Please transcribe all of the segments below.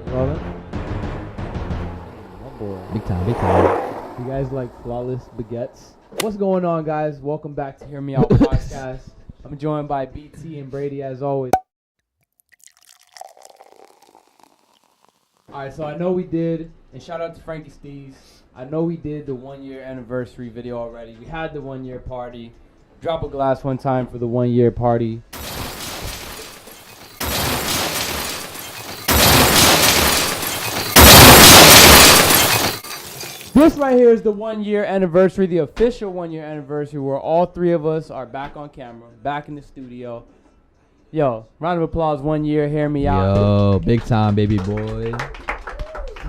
Rolling? Oh boy. Big time, big time. You guys like flawless baguettes? What's going on, guys? Welcome back to Hear Me Out podcast. I'm joined by BT and Brady as always. Alright, so I know we did, and shout out to Frankie Steez. I know we did the 1 year anniversary video already. We had the 1 year party. Drop a glass one time for the 1 year party. This right here is the 1 year anniversary, the official 1 year anniversary, where all three of us are back on camera, back in the studio. Yo, round of applause, 1 year, hear me out. Yo, big time, baby boy.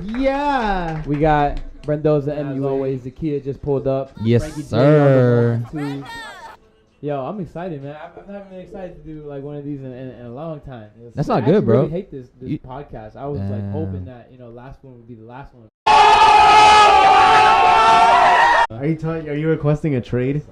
Yeah. We got Brendoza, as always. Zakia just pulled up. Yes, Frankie J sir. on the one, Yo, I'm excited, man. I've not been excited to do like one of these in a long time. That's not good, bro. I really hate this podcast. I was like hoping that last one would be the last one. Are you requesting a trade?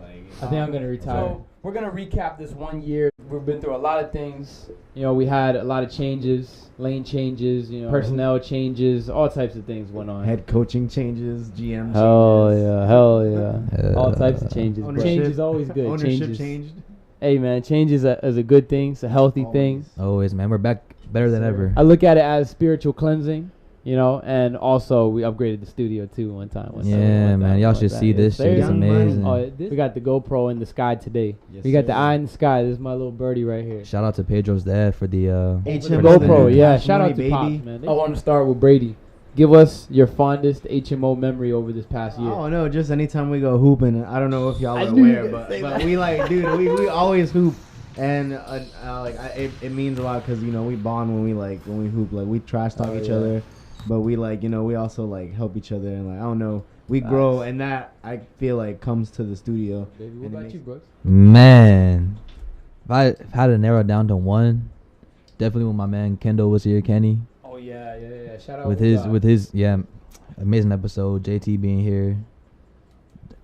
I think I'm gonna retire. So we're gonna recap this 1 year. We've been through a lot of things. We had a lot of changes, lane changes, personnel changes, all types of things went on. Head coaching changes, GM changes. Hell yeah. All types of changes. Change is always good. Ownership changed. Hey man, change is a good thing. It's a healthy thing. Always, man. We're back better than ever. I look at it as spiritual cleansing. And also we upgraded the studio too one time. Man, y'all should see this shit. It's amazing. We got the GoPro in the sky today. Yes, we got the eye in the sky. This is my little birdie right here. Shout out to Pedro's dad for the HMO, GoPro. Yeah, shout out to baby. Pops, man. I want to start with Brady. Give us your fondest HMO memory over this past year. Oh no, just anytime we go hooping. I don't know if y'all are aware, but we like, dude, we always hoop. And it means a lot because we bond when we hoop. Like we trash talk each other. But we we also help each other and I don't know, we grow, and that I feel like comes to the studio. Baby, what about you, Brooks? Man, if I had to narrow it down to one, definitely when my man Kendall was here, Kenny. Oh yeah. Shout out with his amazing episode, JT being here,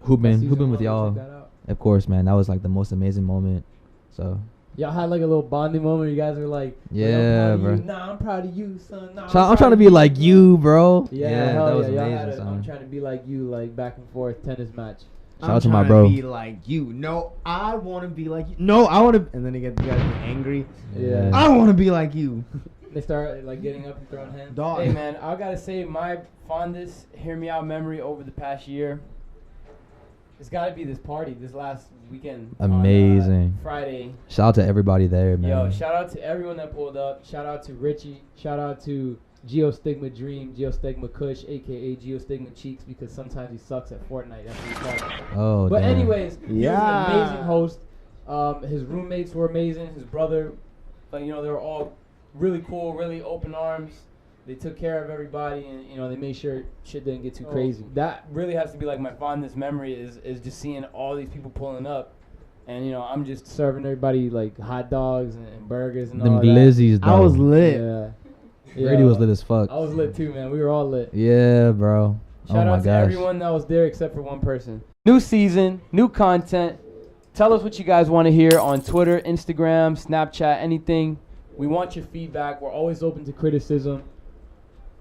hooping with y'all. Of course, man, that was the most amazing moment. So. Y'all had a little bonding moment. You guys were like, yeah, bro. Nah, I'm proud of you, son. Nah, I'm trying to be like you, bro. Yeah, that was amazing. I'm trying to be like you, back and forth tennis match. Shout out to my bro. I'm trying to be like you. No, I want to be like you. No, I want to. And then you guys get angry. Yeah. I want to be like you. They start getting up and throwing hands. Dog. Hey man, I gotta say my fondest hear me out memory over the past year. It's gotta be this party this last weekend. Amazing. On, Friday. Shout out to everybody there, man. Yo, shout out to everyone that pulled up. Shout out to Richie. Shout out to Geostigma Dream, Geostigma Kush, aka Geostigma Cheeks, because sometimes he sucks at Fortnite. That's what he calls it. Oh, but damn. anyways, he was an amazing host. His roommates were amazing. His brother, they were all really cool, really open arms. They took care of everybody, and they made sure shit didn't get too crazy. That really has to be my fondest memory is just seeing all these people pulling up, and I'm just serving everybody hot dogs and burgers and all that. Them glizzies, though. I was lit. Yeah. Brady was lit as fuck. I was lit too, man. We were all lit. Yeah, bro. Shout out to everyone that was there except for one person. New season, new content. Tell us what you guys want to hear on Twitter, Instagram, Snapchat, anything. We want your feedback. We're always open to criticism.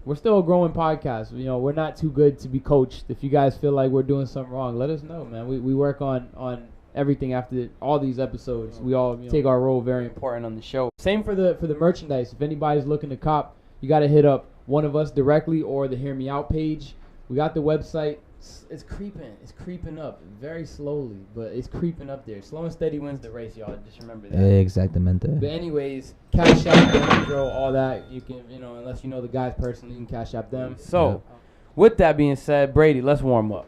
We're still a growing podcast. We're not too good to be coached. If you guys feel like we're doing something wrong, let us know, man. We work on everything after all these episodes. We all take our role very important on the show. Same for the merchandise. If anybody's looking to cop, you got to hit up one of us directly or the Hear Me Out page. We got the website. It's creeping. It's creeping up very slowly, but it's creeping up there. Slow and steady wins the race, y'all. Just remember that. Exactamente. But anyways, Cash App, Banjo, all that. You can, unless you know the guys personally, you can Cash App them. So, with that being said, Brady, let's warm up.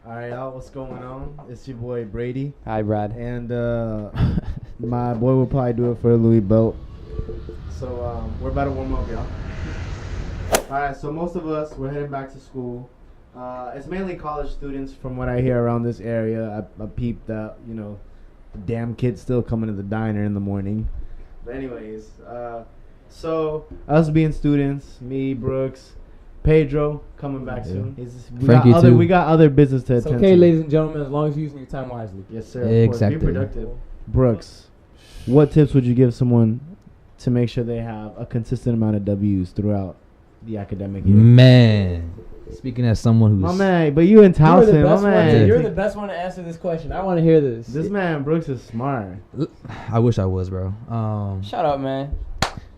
All right, y'all, what's going on? It's your boy Brady. Hi, Brad. And my boy will probably do it for the Louis belt. So we're about to warm up, y'all. All right, so most of us, we're heading back to school. It's mainly college students from what I hear around this area. I peeped that, the damn kids still coming to the diner in the morning. But anyways, so us being students, me, Brooks, Pedro coming back soon. We got other business to attend to. It's okay, ladies and gentlemen, as long as you're using your time wisely. Yes, sir. Exactly. Be productive. Brooks, what tips would you give someone to make sure they have a consistent amount of W's throughout the academic year. Man, speaking as someone who's My man, but you in Towson, my man. You're the best one to answer this question. I want to hear this. This man Brooks is smart. I wish I was, bro. Shut up, man.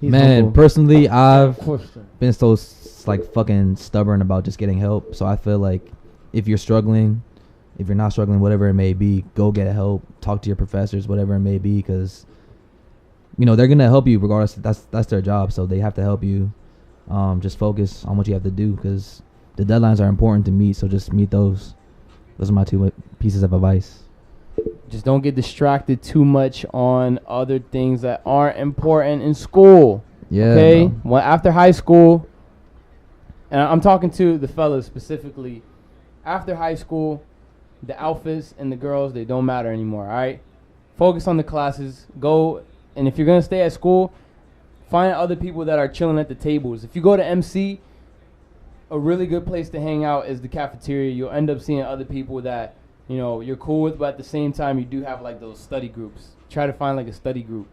He's Man, humble. personally, I've Of course. been so like fucking stubborn about just getting help. So I feel like if you're struggling, if you're not struggling, whatever it may be, go get help. Talk to your professors, whatever it may be, because you know they're gonna help you regardless. That's their job, so they have to help you. Just focus on what you have to do, because the deadlines are important to meet. So just meet those. Those are my 2 pieces of advice. Just don't get distracted too much on other things that aren't important in school. Yeah. Okay? Bro. Well, after high school, and I'm talking to the fellas specifically, after high school, the outfits and the girls, they don't matter anymore, all right? Focus on the classes. Go, and if you're going to stay at school, find other people that are chilling at the tables. If you go to MC, a really good place to hang out is the cafeteria. You'll end up seeing other people that, you know, you're cool with, but at the same time, you do have, like, those study groups. Try to find, like, a study group.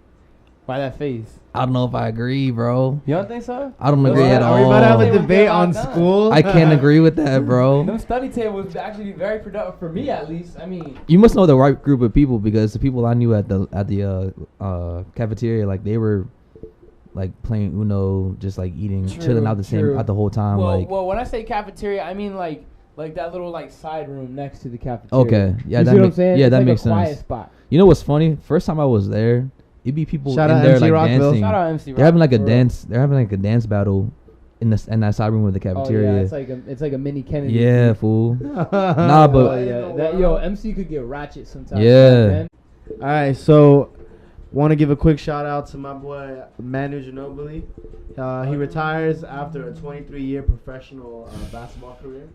Why that face? I don't know if I agree, bro. You don't think so? I don't agree at Are we all. about to have a They debate were on done. school? I can't agree with that, bro. Them study tables would actually be very productive for me, at least. I mean, You must know the right group of people, because the people I knew at the cafeteria, like they were like playing Uno, just like eating, True, chilling out the whole time. well, when I say cafeteria, I mean like that little like side room next to the cafeteria. Okay, yeah, you that see what I'm makes saying? yeah, It's that like makes a quiet sense. spot. You know what's funny? First time I was there, it'd be people Shout in out there MC like Rockville. dancing. Shout out MC. They're having like a Rock, for real. dance. They're having like a dance battle in that side room of the Oh cafeteria. yeah, it's like a mini Kennedy. Yeah, fool. Nah, but Oh, yeah. Yo, MC could get ratchet sometimes. Yeah. Man. All right, so want to give a quick shout out to my boy Manu Ginobili. He retires after a 23-year professional basketball career.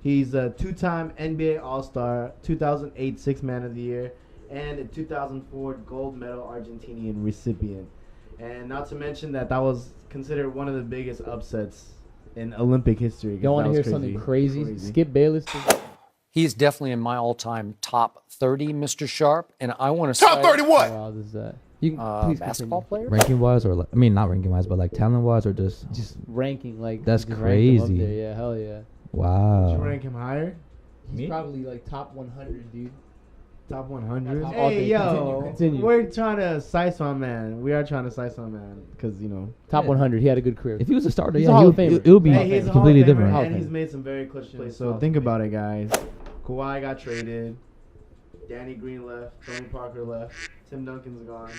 He's a 2-time NBA All-Star, 2008 Sixth Man of the Year, and a 2004 gold medal Argentinian recipient. And not to mention that was considered one of the biggest upsets in Olympic history. Don't want to hear something crazy? Skip Bayless. He's definitely in my all-time top 30, Mr. Sharp, and I want to Top say 30 what? Wow, this is that. You can please basketball continue. player. ranking wise, or like, I mean, not ranking wise, but like talent wise, or just Just ranking like That's just rank him up crazy. there. Yeah, hell yeah. wow. Would you rank him higher? He's probably like top 100, dude. Top 100? Top- Hey, okay, yo. continue. We're trying to size my man. We are trying to size my man because, you know. Top 100. He had a good career. If he was a starter, He's a yeah, Hall of it Famer. would be Hey, he's a completely Hall of Famer, different. Hall of and he's Famer. made some very clutch plays. Hall So of think Famer. about it, guys. Kawhi got traded. Danny Green left. Tony Parker left. Tim Duncan's gone.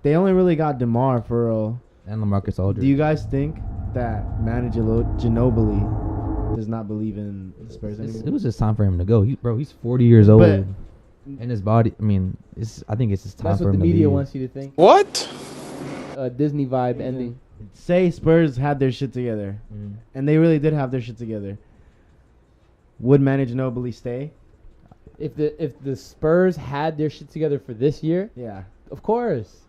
They only really got DeMar for real. And LaMarcus Aldridge. Do you guys think that manager Ginobili does not believe in the Spurs It anymore? was just time for him to go. He's 40 years old, But- and his body. I mean, I think it's just time That's for what him the to media leave. wants you to think. What? Disney vibe ending. Say Spurs had their shit together, Mm. and they really did have their shit together. Would manager Ginobili stay? If the Spurs had their shit together for this year, Yeah. of course.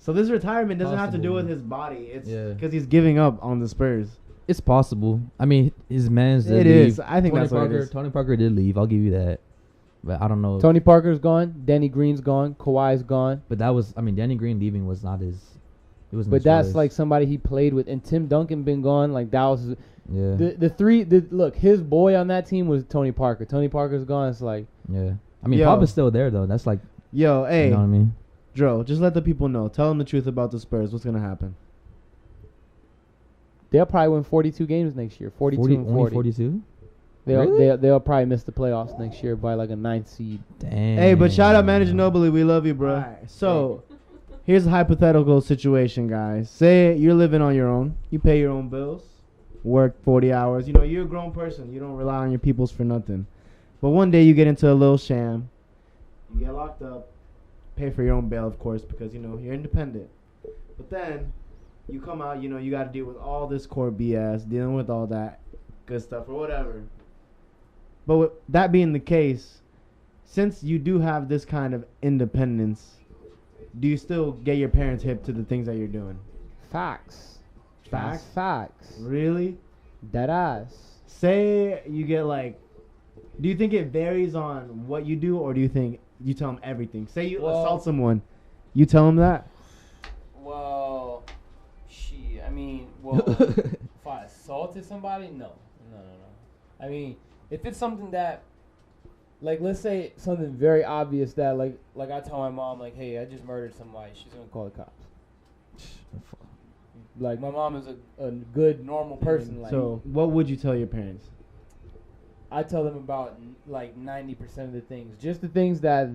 So this retirement doesn't have to do Possible. with his body. It's Yeah. because he's giving up on the Spurs. It's possible. I mean, his man's did It leave. is. I think Tony that's what it Parker. is. Tony Parker did leave. I'll give you that. But I don't know. Tony Parker's gone. Danny Green's gone. Kawhi's gone. But that was. I mean, Danny Green leaving was not his. It was. But that's like somebody he played with. And Tim Duncan been gone. Like that was Yeah. look, his boy on that team was Tony Parker. Tony Parker's gone. It's like Yeah. I mean, Yo. Pop is still there though. That's like. Yo, hey, You know what I mean? Dro, just let the people know. Tell them the truth about the Spurs. What's gonna happen? they'll probably win 42 games next year. 42 and 40. Only 42. They'll, Really? they'll probably miss the playoffs next year by like a 9th seed. Damn. Hey, but shout out manager Ginobili. We love you, bro. Alright. So, here's a hypothetical situation, guys. Say you're living on your own. You pay your own bills. Work 40 hours. You know, you're a grown person. You don't rely on your peoples for nothing. But one day you get into a little sham. You get locked up. Pay for your own bail, of course, because, you know, you're independent. But then you come out, you know, you got to deal with all this court BS, dealing with all that good stuff or whatever. But with that being the case, since you do have this kind of independence, do you still get your parents hip to the things that you're doing? Facts. Facts? Facts. Really? Dead ass. Say you get like, do you think it varies on what you do, or do you think you tell them everything? Say you Well- assault someone, you tell them that? Well, shit. If I assaulted somebody, no. I mean, if it's something that, like, let's say something very obvious that, like I tell my mom, like, hey, I just murdered somebody. She's gonna call the cops. Like, my mom is a good, normal person. Like, so, what would you tell your parents? I tell them about like 90% of the things, just the things that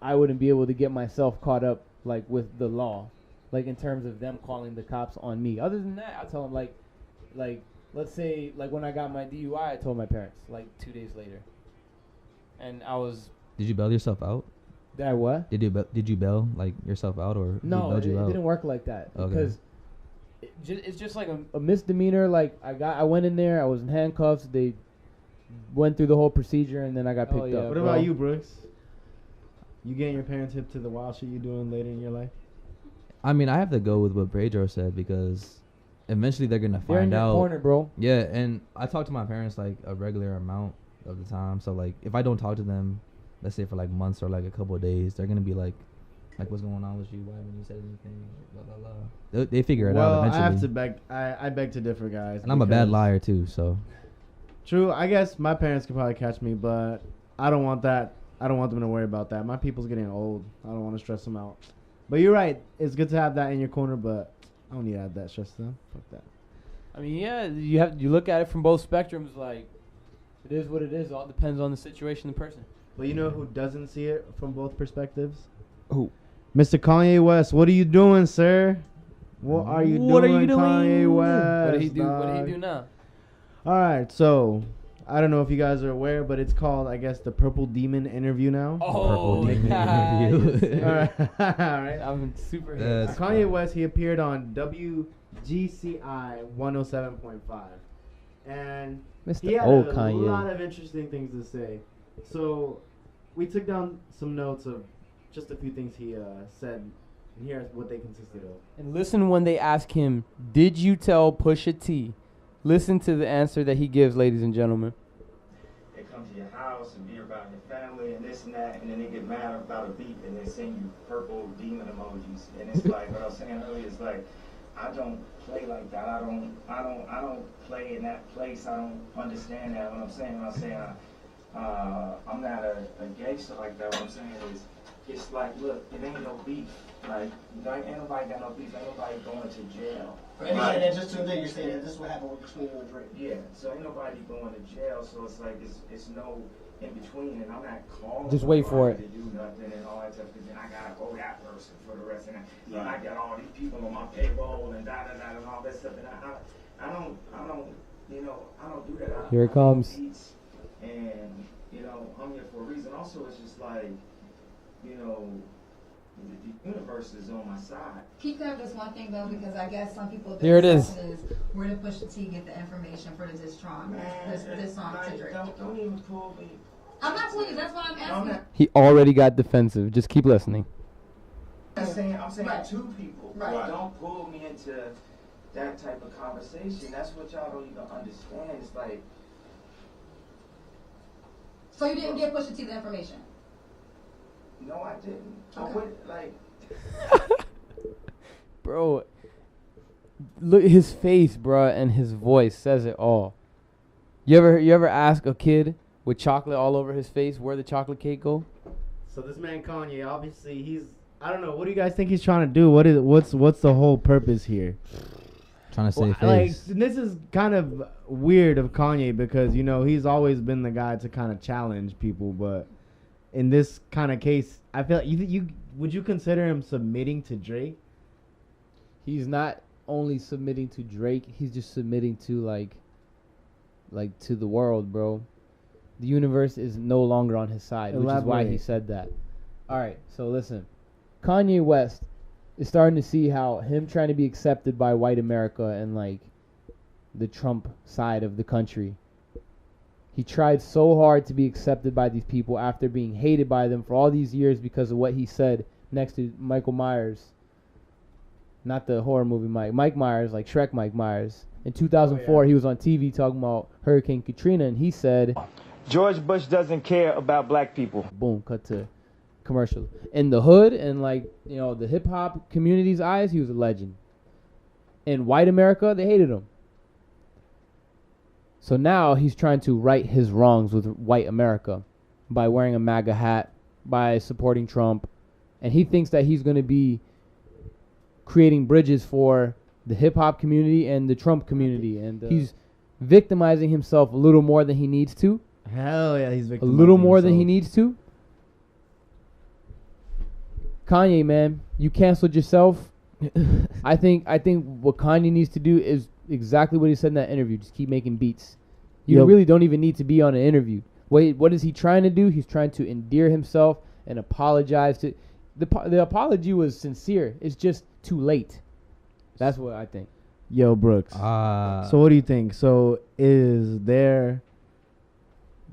I wouldn't be able to get myself caught up like with the law, like in terms of them calling the cops on me. Other than that, I tell them like let's say like when I got my DUI, I told my parents like 2 days later, and I was. Did you bail yourself out? That what? Did you bail like yourself out or no? who bailed you out? It didn't work like that Okay. because it's just like a misdemeanor. Like I went in there, I was in handcuffs. They went through the whole procedure and then I got picked up. What about you, Brooks? You getting your parents hip to the wild shit you doing later in your life? I mean, I have to go with what Pedro said because eventually they're gonna They're in find your out. corner, bro. Yeah, and I talk to my parents like a regular amount of the time. So like, if I don't talk to them, let's say for like months or like a couple of days, they're gonna be like, what's going on with you? Why haven't you said anything? Blah blah blah. They figure it out eventually. I have to beg. I beg to differ, guys. And I'm a bad liar too, so. True. I guess my parents could probably catch me, but I don't want that. I don't want them to worry about that. My people's getting old. I don't want to stress them out. But you're right. It's good to have that in your corner, but I don't need to add that stress to them. Fuck that. I mean, yeah, you look at it from both spectrums. Like, it is what it is. All depends on the situation, the person. But you know who doesn't see it from both perspectives? Who? Mr. Kanye West. What are you doing, sir? What are you doing, Kanye West? What did he do? dog? What did he do now? All right, so I don't know if you guys are aware, but it's called, I guess, the Purple Demon interview now. Oh, Purple Demon yeah. interview. All right, all right. I'm super. That's Kanye West, he appeared on WGCI 107.5, and he had Old a Kanye. lot of interesting things to say. So we took down some notes of just a few things he said, and here's what they consisted of. And listen when they ask him, "Did you tell Pusha T?" Listen to the answer that he gives, ladies and gentlemen. They come to your house and be around your family and this and that, and then they get mad about a beat and they send you purple demon emojis. And it's like what I was saying earlier. It's like I don't play like that. I don't play in that place. I don't understand that. What I'm saying I'm not a gangster like that. What I'm saying is it's like, look, it ain't no beef. Like, ain't nobody got no beef. Ain't nobody going to jail. For anybody that just tuned in, you're saying that this is what happened between you and Drake. Yeah, so ain't nobody going to jail. So it's like it's no in between, and I'm not calling. Just wait for it. To do nothing and all that stuff, because then I gotta owe that person for the rest of that. And I got all these people on my payroll and da da da and all that stuff, and I don't do that. Here it comes. And I'm here for a reason. Also, it's just like, the universe is on my side. Can you clarify this one thing though, because I guess some people. Here it is. Where did Pusha T get the information for the diss song? This song to Drake. Don't even pull me. I'm not pulling you. That's why I'm asking. He already got defensive. Just keep listening. I'm saying Right. two people. Right. Don't pull me into that type of conversation. That's what y'all don't even understand. It's like. So you didn't give Pusha T the information? No, I didn't. Okay. Bro, look at his face, bro, and his voice says it all. You ever ask a kid with chocolate all over his face where the chocolate cake go? So this man Kanye, obviously I don't know. What do you guys think he's trying to do? What's the whole purpose here? Trying to save Like, face. this is kind of weird of Kanye because he's always been the guy to kind of challenge people, but in this kind of case, I feel like you would you consider him submitting to Drake? He's not only submitting to Drake, he's just submitting to like to the world, bro. The universe is no longer on his side, which is why he Elaborate. said that. All right, so listen. Kanye West is starting to see how him trying to be accepted by white America and like the Trump side of the country. He tried so hard to be accepted by these people after being hated by them for all these years because of what he said next to Michael Myers. Not the horror movie Mike Myers, like Shrek Mike Myers. In 2004, he was on TV talking about Hurricane Katrina, and he said, George Bush doesn't care about black people. boom, cut to commercial. In the hood and like, the hip hop community's eyes, he was a legend. in white America, they hated him. So now he's trying to right his wrongs with white America by wearing a MAGA hat, by supporting Trump. And he thinks that he's going to be creating bridges for the hip-hop community and the Trump community. And he's victimizing himself a little more than he needs to. Hell yeah, he's A little more than he needs to. Kanye, man, you canceled yourself. I think what Kanye needs to do is exactly what he said in that interview. Just keep making beats. You really don't even need to be on an interview. What is he trying to do? He's trying to endear himself and apologize to. The apology was sincere. It's just too late. That's what I think. Yo, Brooks. So what do you think? So is there,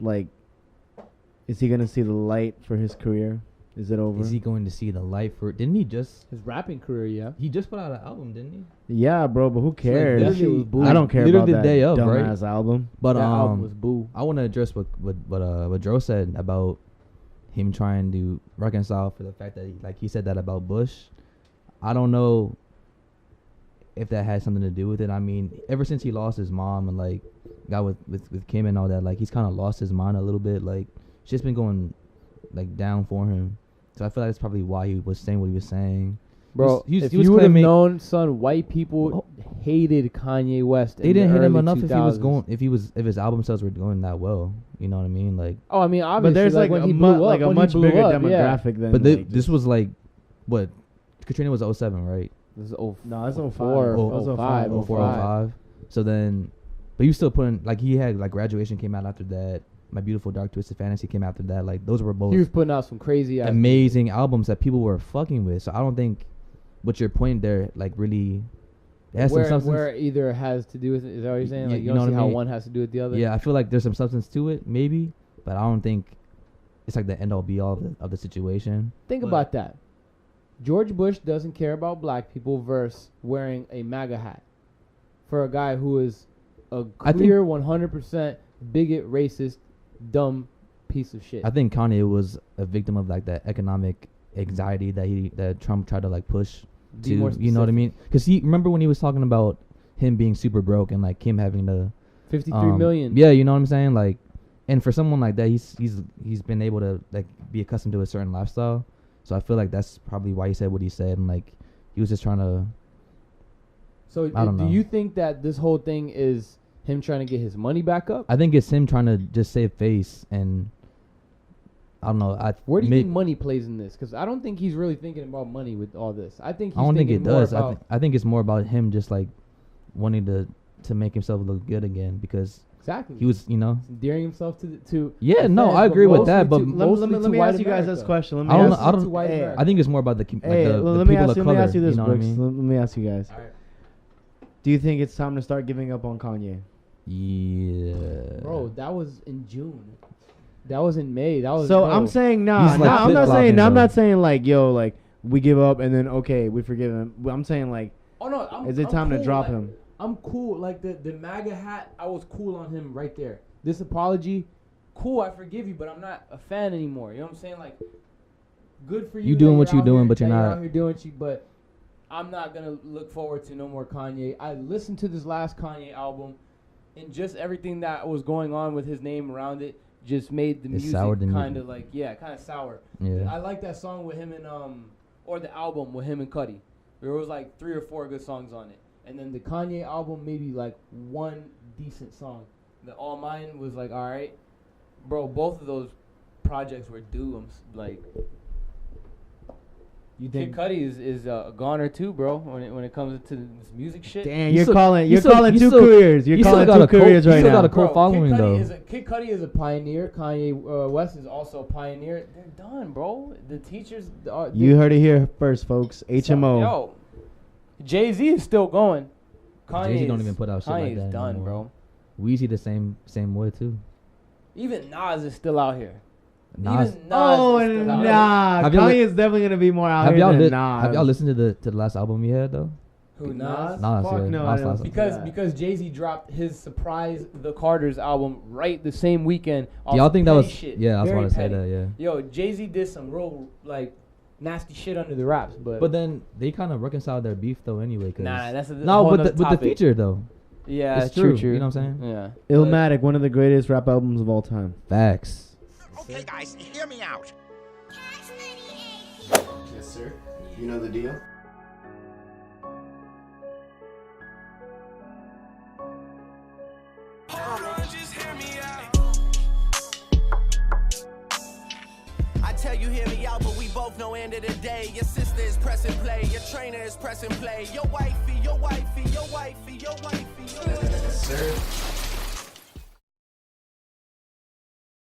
like, is he gonna see the light for his career? Is it over? Is he going to see the light for? Didn't he just? His rapping career, yeah. He just put out an album, didn't he? Yeah, bro, but who cares? That shit was boo. I don't care Literally about the that day of, dumbass right? album. But That album was boo. I want to address what Dro said about him trying to reconcile for the fact that he said that about Bush. I don't know if that had something to do with it. I mean, ever since he lost his mom and like got with Kim and all that, like he's kind of lost his mind a little bit. Like shit's been going like down for him. So I feel like that's probably why he was saying what he was saying. Bro, He was if you would have claiming- known, son, white people hated Kanye West. They in didn't the hit him early enough 2000s. if his album sales were going that well. You know what I mean? Like, Oh, I mean, obviously, But there's like, when a, he blew up, like a when he much blew bigger up, yeah. demographic than. but like, this was like, what? Katrina was 07, right? This is No, that's 05. 04, It was 05, 04, 05. So then, but you still putting like he had like Graduation came out after that. My Beautiful Dark Twisted Fantasy came after that. Like those were both He was putting out some crazy ass amazing albums that people were fucking with. So I don't think what you're pointing there like really has some substance. where it either has to do with it. Is that what you're saying? Like You you know don't see what I how mean? one has to do with the other. Yeah, I feel like there's some substance to it, maybe, but I don't think it's like the end all be all of the situation. Think But- about that. George Bush doesn't care about black people versus wearing a MAGA hat for a guy who is a I think- clear 100% bigot, racist, dumb piece of shit. I think Kanye was a victim of like that economic anxiety that Trump tried to like push Be to, more you know what I specific. mean? Because he remember when he was talking about him being super broke and like him having to 53 million. Yeah, you know what I'm saying? Like, and for someone like that, he's been able to like be accustomed to a certain lifestyle. So I feel like that's probably why he said what he said, and like he was just trying to. So I don't do know. you think that this whole thing is him trying to get his money back up? I think it's him trying to just save face, and I don't know. Where do you think money plays in this? Because I don't think he's really thinking about money with all this. I think he's I don't think it thinking more does. about I think it's more about him just like wanting to make himself look good again because exactly. he was, you know. endearing himself to Yeah, the no, fans, I but agree with mostly that, but to- let mostly me to white ask you guys America. this question. Let me I don't ask know. I To don't. white Hey, America. I think it's more about the Hey, the let me people ask of you. Let me color. ask you this, You know what I Brooks. mean? Let me ask you guys. Do you think it's time to start giving up on Kanye? Yeah. Bro, that was in June. That was in May. That was So bro. I'm saying He's, nah. like, Nah, I'm not saying. flip-flopping, I'm though. not saying like yo, like we give up and then okay, we forgive him. I'm saying like, Oh no, is it time to cool, drop like, him? I'm cool. Like the MAGA hat, I was cool on him right there. This apology, cool. I forgive you, but I'm not a fan anymore. You know what I'm saying? Like, good for you. You doing that what you out doing, here- but you're that not- out here doing what you. But I'm not gonna look forward to no more Kanye. I listened to this last Kanye album, and just everything that was going on with his name around it just made the music soured the kind music. of like kind of sour. Yeah. I like that song with him and or the album with him and Cudi. There was like 3 or 4 good songs on it, and then the Kanye album maybe like 1 decent song. The All Mine was like all right, bro. Both of those projects were dooms. Like You Kid think? Cudi is a goner too, bro. When it comes to this music shit. Damn, You you're still- calling. you You're still- calling you two still- careers. You're you still calling got two a cult- careers you right still got now. a cult following, though. Kid Cudi is a pioneer. Kanye West is also a pioneer. They're done, bro. The teachers are. You heard it here first, folks. HMO. Yo, Jay-Z is still going. Kanye Jay-Z don't is- even put out shit Kanye like is that done, anymore. bro. Weezy the same way too. Even Nas is still out here. Nas. Even Nas Oh is still out here. nah, Have y'all Kanye li- is definitely gonna be more out Have here y'all than li- Nas. have y'all listened to the last album he had though? Who Nas? Nas, Fuck yeah. no, Nas I didn't last- listen to that. Because Jay-Z dropped his surprise The Carters album right the same weekend. Do y'all think that petty was? shit. Yeah, I was Very about to say petty. that. Yeah. Yo, Jay-Z did some real like nasty shit under the wraps. But then they kind of reconciled their beef though anyway. Cause nah, that's a no, whole with nother the topic. feature though. Yeah, It's true. true, you know what I'm saying? Yeah. Illmatic, one of the greatest rap albums of all time. Facts. Okay, guys, hear me out. Yes, sir. You know the deal? I tell you, hear me out, but we both know end of the day. Your sister is pressing play, your trainer is pressing play. Your wifey, your wifey, your wifey, your wifey. Yes, sir.